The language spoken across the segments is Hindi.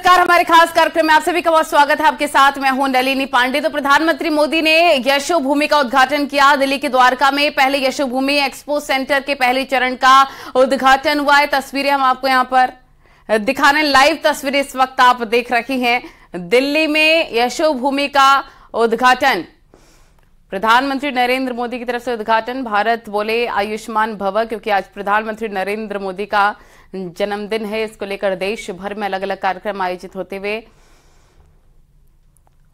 नमस्कार, हमारे खास कार्यक्रम में आप सभी का बहुत स्वागत है। आपके साथ मैं हूं नलिनी पांडे। तो प्रधानमंत्री मोदी ने यशोभूमि का उद्घाटन किया। दिल्ली के द्वारका में पहले यशोभूमि एक्सपो सेंटर के पहले चरण का उद्घाटन हुआ है। तस्वीरें हम आपको यहां पर दिखा रहे हैं, लाइव तस्वीरें इस वक्त आप देख रही हैं। दिल्ली में यशोभूमि का उद्घाटन, प्रधानमंत्री नरेंद्र मोदी की तरफ से उद्घाटन। भारत बोले आयुष्मान भव, क्योंकि आज प्रधानमंत्री नरेंद्र मोदी का जन्मदिन है। इसको लेकर देश भर में अलग अलग कार्यक्रम आयोजित होते हुए,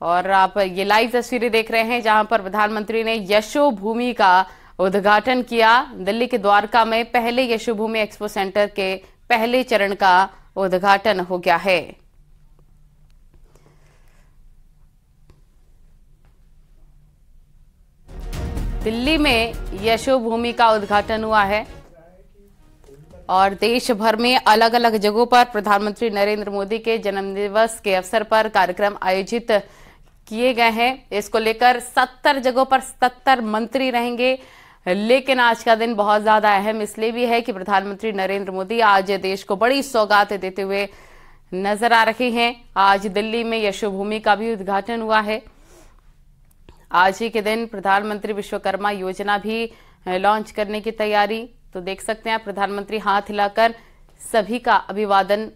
और आप ये लाइव तस्वीरें देख रहे हैं जहां पर प्रधानमंत्री ने यशोभूमि का उद्घाटन किया। दिल्ली के द्वारका में पहले यशोभूमि एक्सपो सेंटर के पहले चरण का उद्घाटन हो गया है। दिल्ली में यशोभूमि का उद्घाटन हुआ है और देश भर में अलग अलग जगहों पर प्रधानमंत्री नरेंद्र मोदी के जन्मदिवस के अवसर पर कार्यक्रम आयोजित किए गए हैं। इसको लेकर 70 जगहों पर 70 मंत्री रहेंगे। लेकिन आज का दिन बहुत ज्यादा अहम इसलिए भी है कि प्रधानमंत्री नरेंद्र मोदी आज देश को बड़ी सौगात देते हुए नजर आ रहे हैं। आज दिल्ली में यशोभूमि का भी उद्घाटन हुआ है। आज ही के दिन प्रधानमंत्री विश्वकर्मा योजना भी लॉन्च करने की तैयारी, तो देख सकते हैं प्रधानमंत्री हाथ हिलाकर सभी का अभिवादन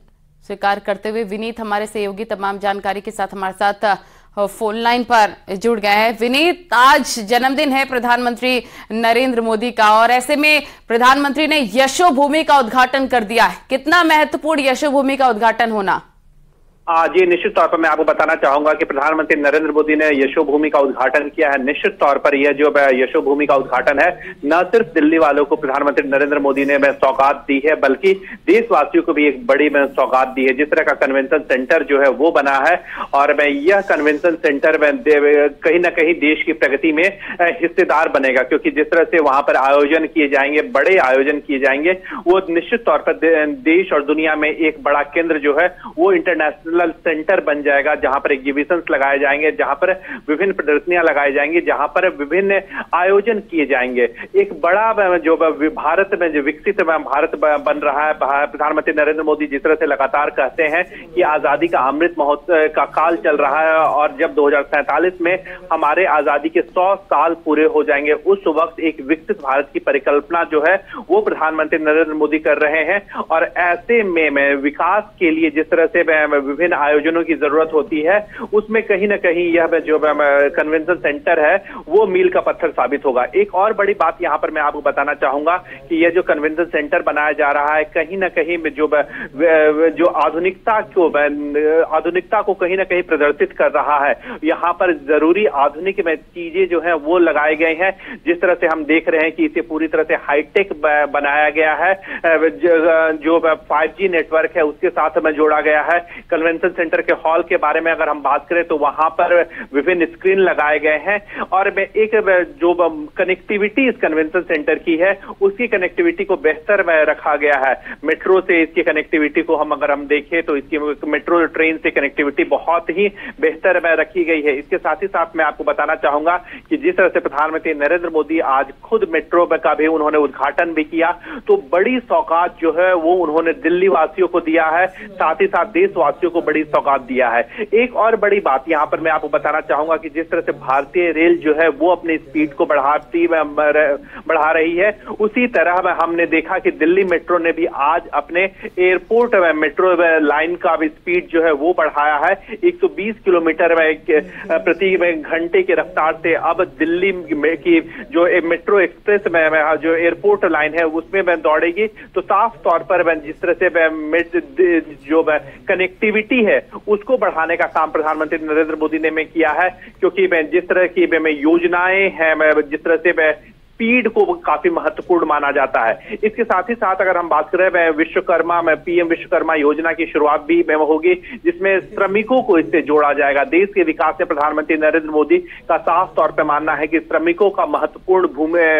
स्वीकार करते हुए। विनीत हमारे सहयोगी तमाम जानकारी के साथ हमारे साथ फोन लाइन पर जुड़ गए हैं। विनीत, आज जन्मदिन है प्रधानमंत्री नरेंद्र मोदी का और ऐसे में प्रधानमंत्री ने यशोभूमि का उद्घाटन कर दिया है। कितना महत्वपूर्ण यशोभूमि का उद्घाटन होना? जी, निश्चित तौर पर मैं आपको बताना चाहूंगा कि प्रधानमंत्री नरेंद्र मोदी ने यशोभूमि का उद्घाटन किया है। निश्चित तौर पर यह जो यशोभूमि का उद्घाटन है, न सिर्फ दिल्ली वालों को प्रधानमंत्री नरेंद्र मोदी ने सौगात दी है, बल्कि देशवासियों को भी एक बड़ी सौगात दी है। जिस तरह का कन्वेंशन सेंटर जो है वो बना है, और यह कन्वेंशन सेंटर कहीं ना कहीं देश की प्रगति में हिस्सेदार बनेगा, क्योंकि जिस तरह से वहां पर आयोजन किए जाएंगे, बड़े आयोजन किए जाएंगे, वो निश्चित तौर पर देश और दुनिया में एक बड़ा केंद्र जो है वो इंटरनेशनल सेंटर बन जाएगा, जहां पर एग्जीबिशंस लगाए जाएंगे, जहां पर विभिन्न प्रदर्शनियां लगाई जाएंगी, जहां पर विभिन्न आयोजन किए जाएंगे। एक बड़ा जो भारत में जो विकसित भारत बन रहा है। प्रधानमंत्री नरेंद्र मोदी जिस तरह से लगातार कहते हैं कि आजादी का अमृत महोत्सव का काल चल रहा है, और जब 2047 में हमारे आजादी के 100 साल पूरे हो जाएंगे, उस वक्त एक विकसित भारत की परिकल्पना जो है वो प्रधानमंत्री नरेंद्र मोदी कर रहे हैं। और ऐसे में विकास के लिए जिस तरह से विभिन्न आयोजनों की जरूरत होती है, उसमें कहीं ना कहीं यह जो कन्वेंशन सेंटर है वो मील का पत्थर साबित होगा। एक और बड़ी बात यहां पर मैं आपको बताना चाहूंगा कि यह जो कन्वेंशन सेंटर बनाया जा रहा है, कहीं ना कहीं जो आधुनिकता को कहीं ना कहीं प्रदर्शित कर रहा है। यहां पर जरूरी आधुनिक चीजें जो है वो लगाए गए हैं। जिस तरह से हम देख रहे हैं कि इसे पूरी तरह से हाईटेक बनाया गया है, जो 5G नेटवर्क है उसके साथ में जोड़ा गया है। कन्वेंशन सेंटर के हॉल के बारे में अगर हम बात करें तो वहां पर विभिन्न स्क्रीन लगाए गए हैं, और एक जो कनेक्टिविटी इस कन्वेंशन सेंटर की है उसकी कनेक्टिविटी को बेहतर रखा गया है। मेट्रो से इसकी कनेक्टिविटी को अगर हम देखें तो इसकी मेट्रो ट्रेन से कनेक्टिविटी बहुत ही बेहतर रखी गई है। इसके साथ ही साथ मैं आपको बताना चाहूंगा कि जिस तरह से प्रधानमंत्री नरेंद्र मोदी आज खुद मेट्रो का भी उन्होंने उद्घाटन भी किया, तो बड़ी सौगात जो है वो उन्होंने दिल्ली वासियों को दिया है, साथ ही साथ देशवासियों को बड़ी सौगात दिया है। एक और बड़ी बात यहां पर मैं आपको बताना चाहूंगा कि जिस तरह से भारतीय रेल जो है वो अपनी स्पीड को बढ़ा रही है, उसी तरह हमने देखा कि दिल्ली मेट्रो ने भी आज अपने एयरपोर्ट मेट्रो लाइन का भी स्पीड जो है वो बढ़ाया है। 120 किलोमीटर प्रति घंटे की रफ्तार से अब दिल्ली की जो मेट्रो एक्सप्रेस में जो एयरपोर्ट लाइन है उसमें दौड़ेगी। तो साफ तौर पर जिस तरह से जो कनेक्टिविटी है उसको बढ़ाने का काम प्रधानमंत्री नरेंद्र मोदी ने किया है, क्योंकि जिस तरह की योजनाएं हैं, जिस तरह से स्पीड को काफी महत्वपूर्ण माना जाता है। इसके साथ ही साथ अगर हम बात करें विश्वकर्मा पीएम विश्वकर्मा योजना की शुरुआत भी होगी, जिसमें श्रमिकों को इससे जोड़ा जाएगा। देश के विकास में प्रधानमंत्री नरेंद्र मोदी का साफ तौर पर मानना है कि श्रमिकों का महत्वपूर्ण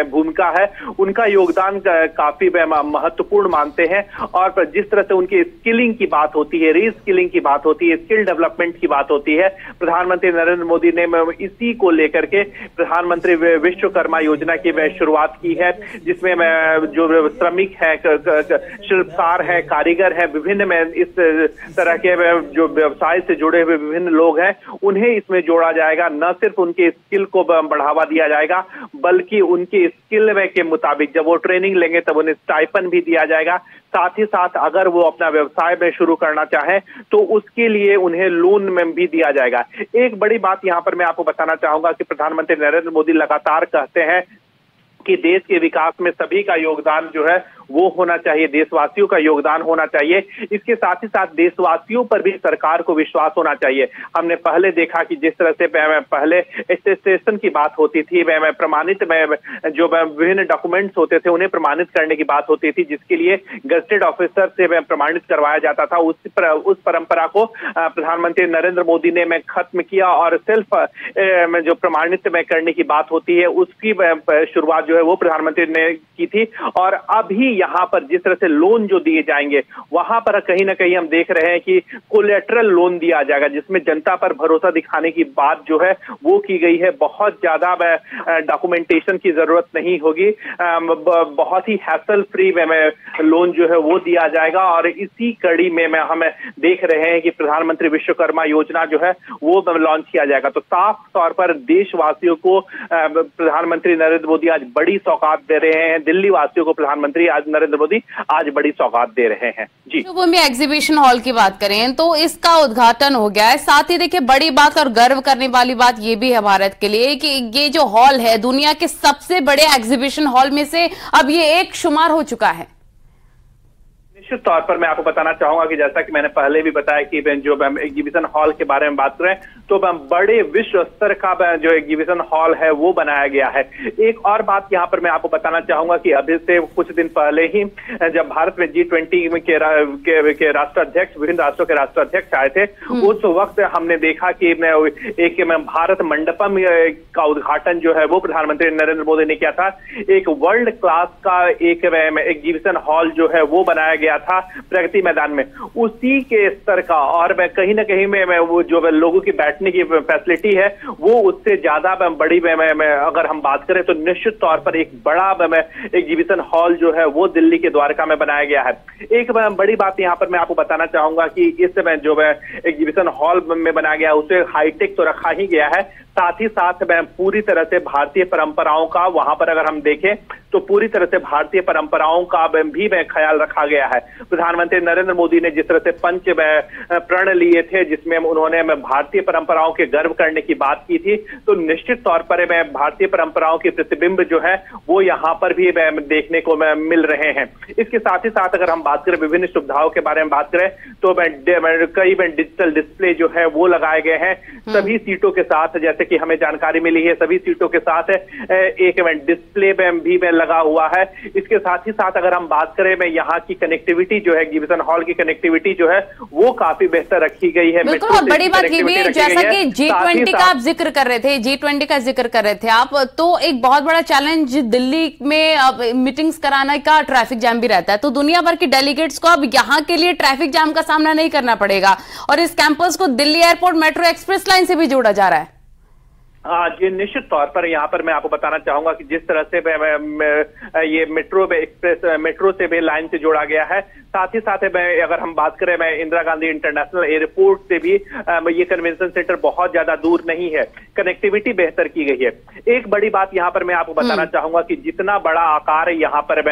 भूमिका है, उनका योगदान काफी महत्वपूर्ण मानते हैं। और जिस तरह से उनकी स्किलिंग की बात होती है, रीस्किलिंग की बात होती है, स्किल डेवलपमेंट की बात होती है, प्रधानमंत्री नरेंद्र मोदी ने इसी को लेकर के प्रधानमंत्री विश्वकर्मा योजना की शुरुआत की है, जिसमें जो श्रमिक है, शिल्पकार है, कारीगर है, विभिन्न में इस तरह के जो व्यवसाय से जुड़े हुए विभिन्न लोग हैं उन्हें इसमें जोड़ा जाएगा। न सिर्फ उनके स्किल को बढ़ावा दिया जाएगा बल्कि उनके स्किल के मुताबिक जब वो ट्रेनिंग लेंगे तब उन्हें स्टाइपेंड भी दिया जाएगा। साथ ही साथ अगर वो अपना व्यवसाय में शुरू करना चाहें तो उसके लिए उन्हें लोन में भी दिया जाएगा। एक बड़ी बात यहां पर मैं आपको बताना चाहूंगा कि प्रधानमंत्री नरेंद्र मोदी लगातार कहते हैं कि देश के विकास में सभी का योगदान जो है वो होना चाहिए, देशवासियों का योगदान होना चाहिए। इसके साथ ही साथ देशवासियों पर भी सरकार को विश्वास होना चाहिए। हमने पहले देखा कि जिस तरह से पहले अटेस्टेशन की बात होती थी, प्रमाणित जो विभिन्न डॉक्यूमेंट्स होते थे उन्हें प्रमाणित करने की बात होती थी, जिसके लिए गजेटेड ऑफिसर से प्रमाणित करवाया जाता था। उस परंपरा को प्रधानमंत्री नरेंद्र मोदी ने खत्म किया और सेल्फ जो प्रमाणित करने की बात होती है उसकी शुरुआत जो है वो प्रधानमंत्री ने की थी। और अभी यहाँ पर जिस तरह से लोन जो दिए जाएंगे वहां पर कहीं ना कहीं हम देख रहे हैं कि कोलेटरल लोन दिया जाएगा, जिसमें जनता पर भरोसा दिखाने की बात जो है वो की गई है। बहुत ज्यादा डॉक्यूमेंटेशन की जरूरत नहीं होगी, बहुत ही हैसल फ्री लोन जो है वो दिया जाएगा। और इसी कड़ी में हम देख रहे हैं कि प्रधानमंत्री विश्वकर्मा योजना जो है वो लॉन्च किया जाएगा। तो साफ तौर पर देशवासियों को प्रधानमंत्री नरेंद्र मोदी आज बड़ी सौगात दे रहे हैं, दिल्ली वासियों को प्रधानमंत्री नरेंद्र मोदी आज बड़ी सौगात दे रहे हैं। जी, यशोभूमि एग्जीबिशन हॉल की बात करें तो इसका उद्घाटन हो गया है। साथ ही देखिए बड़ी बात और गर्व करने वाली बात ये भी है भारत के लिए कि ये जो हॉल है दुनिया के सबसे बड़े एग्जीबिशन हॉल में से अब ये एक शुमार हो चुका है। निश्चित तौर पर मैं आपको बताना चाहूंगा कि जैसा कि मैंने पहले भी बताया कि जो एग्जीबिशन हॉल के बारे में बात करें तो बड़े विश्व स्तर का जो एग्जीबिशन हॉल है वो बनाया गया है। एक और बात यहां पर मैं आपको बताना चाहूंगा कि अभी से कुछ दिन पहले ही जब भारत में G20 के राष्ट्राध्यक्ष, विभिन्न राष्ट्रों के राष्ट्राध्यक्ष आए थे, उस वक्त हमने देखा कि एक भारत मंडपम का उद्घाटन जो है वो प्रधानमंत्री नरेंद्र मोदी ने किया था। एक वर्ल्ड क्लास का एक एग्जीबिशन हॉल जो है वो बनाया गया था प्रगति मैदान में, उसी के स्तर का। और मैं कहीं ना कहीं में वो जो लोगों की बैठने की फैसिलिटी है वो उससे ज्यादा बड़ी अगर हम बात करें तो निश्चित तौर पर एक बड़ा एग्जीबिशन हॉल जो है वो दिल्ली के द्वारका में बनाया गया है। एक बड़ी बात यहां पर मैं आपको बताना चाहूंगा कि इस समय जो एग्जीबिशन हॉल में बनाया गया उसे हाईटेक तो रखा ही गया है, साथ ही साथ पूरी तरह से भारतीय परंपराओं का वहां पर अगर हम देखें तो पूरी तरह से भारतीय परंपराओं का भी ख्याल रखा गया है। प्रधानमंत्री नरेंद्र मोदी ने जिस तरह से पंच प्रण लिए थे जिसमें उन्होंने भारतीय परंपराओं के गर्व करने की बात की थी, तो निश्चित तौर पर भारतीय परंपराओं के प्रतिबिंब जो है वो यहाँ पर भी देखने को मिल रहे हैं। इसके साथ ही साथ अगर हम बात करें विभिन्न सुविधाओं के बारे में बात करें तो कई डिजिटल डिस्प्ले जो है वो लगाए गए हैं सभी सीटों के साथ। जैसे कि हमें जानकारी मिली है सभी सीटों के साथ एक डिस्प्ले भी लगा हुआ है। इसके साथ ही साथ अगर हम बात करें यहाँ की कनेक्टिविटी जो है, एग्जीबिशन हॉल की कनेक्टिविटी जो है वो काफी बेहतर रखी गई है। बिल्कुल, और बड़ी बात ये भी है जैसा कि G20 का आप जिक्र कर रहे थे, G20 का जिक्र कर रहे थे आप, तो एक बहुत बड़ा चैलेंज दिल्ली में मीटिंग्स कराने का ट्रैफिक जाम भी रहता है। तो दुनिया भर के डेलीगेट्स को अब यहाँ के लिए ट्रैफिक जाम का सामना नहीं करना पड़ेगा और इस कैंपस को Delhi airport metro express line से भी जोड़ा जा रहा है। जी, निश्चित तौर पर यहाँ पर मैं आपको बताना चाहूंगा कि जिस तरह से ये मेट्रो से भी लाइन से जोड़ा गया है, साथ ही साथ अगर हम बात करें इंदिरा गांधी इंटरनेशनल एयरपोर्ट से भी ये कन्वेंशन सेंटर बहुत ज्यादा दूर नहीं है, कनेक्टिविटी बेहतर की गई है। एक बड़ी बात यहाँ पर मैं आपको बताना चाहूंगा कि जितना बड़ा आकार यहाँ पर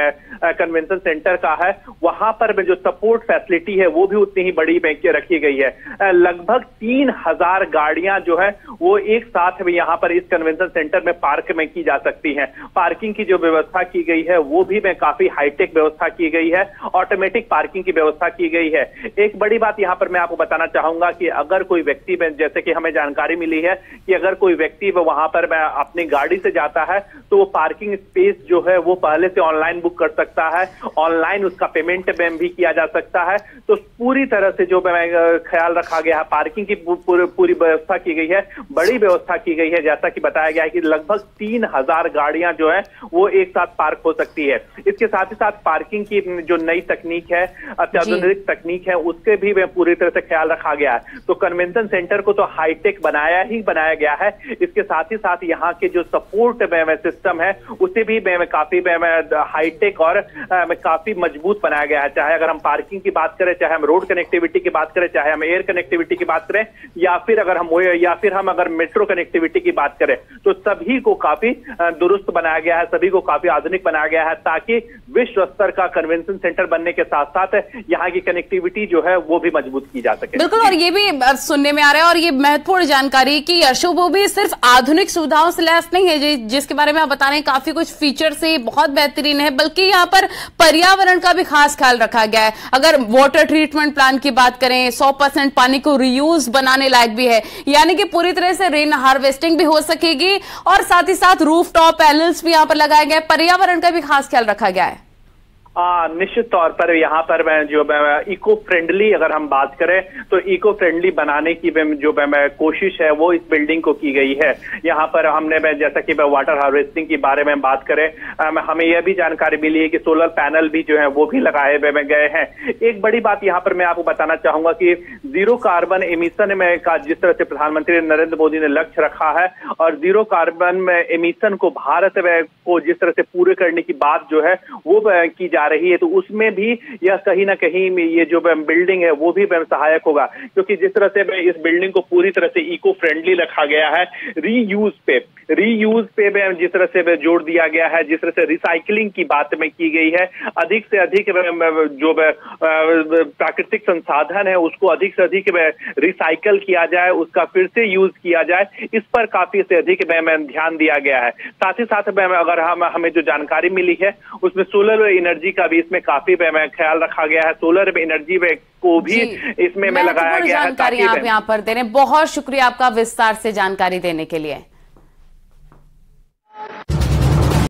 कन्वेंशन सेंटर का है वहां पर जो सपोर्ट फैसिलिटी है वो भी उतनी ही बड़ी रखी गई है। लगभग 3000 गाड़ियां जो है वो एक साथ में यहाँ पर इस कन्वेंशन सेंटर में पार्क में की जा सकती हैं। पार्किंग की जो व्यवस्था की गई है वो भी काफी हाईटेक व्यवस्था की गई है, ऑटोमेटिक पार्किंग की व्यवस्था की गई है। एक बड़ी बात यहाँ पर मैं आपको बताना चाहूंगा कि अगर कोई व्यक्ति, जैसे कि हमें जानकारी मिली है कि अगर कोई व्यक्ति वहां पर अपनी गाड़ी से जाता है तो वो पार्किंग स्पेस जो है वो पहले से ऑनलाइन बुक कर सकता है, ऑनलाइन उसका पेमेंट भी किया जा सकता है। तो पूरी तरह से जो ख्याल रखा गया है, पार्किंग की पूरी व्यवस्था की गई है, बड़ी व्यवस्था की गई है। है, जैसा कि बताया गया है कि लगभग 3000 गाड़ियां जो है वो एक साथ पार्क हो सकती है। इसके साथ ही साथ पार्किंग की जो नई तकनीक है, अत्याधुनिक तकनीक है, उसके भी पूरी तरह से ख्याल रखा गया है। तो कन्वेंशन सेंटर को तो हाईटेक बनाया गया है। इसके साथ ही साथ यहाँ के जो सपोर्ट सिस्टम है उसे भी काफी हाईटेक और काफी मजबूत बनाया गया है। चाहे अगर हम पार्किंग की बात करें, चाहे हम रोड कनेक्टिविटी की बात करें, चाहे हम एयर कनेक्टिविटी की बात करें, या फिर हम अगर मेट्रो कनेक्टिविटी की बात करें, तो सभी को काफी दुरुस्त बनाया गया है, सभी को काफी आधुनिक बनाया गया है, ताकि विश्व स्तर का कन्वेंशन सेंटर बनने के साथ साथ यहाँ की कनेक्टिविटी जो है वो भी मजबूत की जा सके। बिल्कुल, और ये भी सुनने में आ रहा है, और ये महत्वपूर्ण जानकारी कि यशोभूमि सिर्फ आधुनिक सुविधाओं से लैस नहीं है, जिसके बारे में आप बता रहे हैं काफी कुछ फीचर से बहुत बेहतरीन है, बल्कि यहाँ पर पर्यावरण का भी खास ख्याल रखा गया है। अगर वाटर ट्रीटमेंट प्लांट की बात करें, 100% पानी को रीयूज बनाने लायक भी है, यानी कि पूरी तरह से रेन हार्वेस्टिंग भी हो सकेगी, और साथ ही साथ रूफटॉप पैनल्स भी यहाँ पर लगाए गए। पर्यावरण का भी खास ख्याल रखा गया है। निश्चित तौर पर यहाँ पर इको फ्रेंडली अगर हम बात करें तो इको फ्रेंडली बनाने की जो कोशिश है वो इस बिल्डिंग को की गई है। यहाँ पर हमने जैसा कि वाटर हार्वेस्टिंग के बारे में बात करें, हमें यह भी जानकारी मिली है कि सोलर पैनल भी जो है वो भी लगाए गए हैं। एक बड़ी बात यहाँ पर मैं आपको बताना चाहूंगा कि जीरो कार्बन एमिशन में का जिस तरह से प्रधानमंत्री नरेंद्र मोदी ने लक्ष्य रखा है, और जीरो कार्बन में एमिशन को भारत को जिस तरह से पूरे करने की बात जो है वो की जा रही है, तो उसमें भी यह कहीं ना कहीं ये जो बिल्डिंग है वो भी सहायक होगा, क्योंकि जिस तरह से इस बिल्डिंग को पूरी तरह से इको फ्रेंडली रखा गया है, रीयूज पे जिस तरह से जोड़ दिया गया है, जिस तरह से रिसाइकलिंग की बात में की गई है, अधिक से अधिक जो प्राकृतिक संसाधन है उसको अधिक से अधिक रिसाइकल किया जाए, उसका फिर से यूज किया जाए, इस पर काफी से अधिक ध्यान दिया गया है। साथ ही साथ अगर हमें जो जानकारी मिली है उसमें सोलर एनर्जी का भी इसमें काफी ख्याल रखा गया है। सोलर एनर्जी को भी इसमें लगाया गया है। जानकारी आप यहाँ पर दे रहे हैं, बहुत शुक्रिया आपका विस्तार से जानकारी देने के लिए।